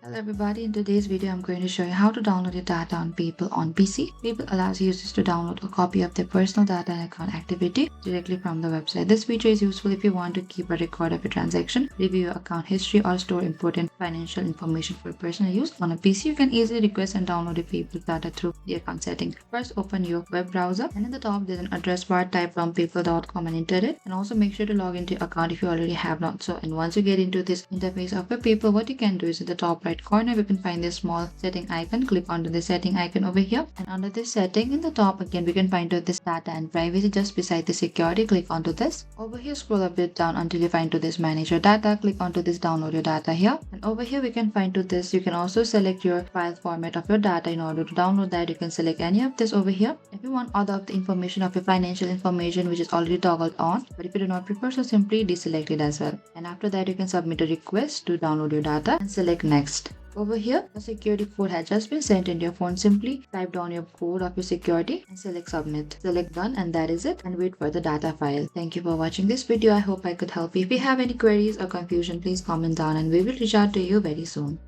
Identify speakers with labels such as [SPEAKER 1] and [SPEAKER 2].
[SPEAKER 1] Hello everybody, in today's video I'm going to show you how to download your data on People on PC. People allows users to download a copy of their personal data and account activity directly from the website. This feature is useful if you want to keep a record of your transaction, review your account history, or store important financial information for personal use. On a PC, you can easily request and download your People data through the account setting. First, open your web browser, and in the top there's an address bar. Type from people.com and enter it, and also make sure to log into your account if you already have not. And once you get into this interface of your People, what you can do is at the top right corner we can find this small setting icon. Click onto the setting icon over here, and under this setting in the top again we can find out this data and privacy just beside the security. Click onto this. Over here scroll a bit down until you find to this manage your data. Click onto this download your data here, and over here we can find to this. You can also select your file format of your data. In order to download that, you can select any of this over here. If you want other of the information of your financial information which is already toggled on, but if you do not prefer, so simply deselect it as well. And after that you can submit a request to download your data and select next. Over here, a security code has just been sent into your phone. Simply type down your code of your security and select submit. Select done, and that is it, and wait for the data file. Thank you for watching this video. I hope I could help you. If you have any queries or confusion, please comment down and we will reach out to you very soon.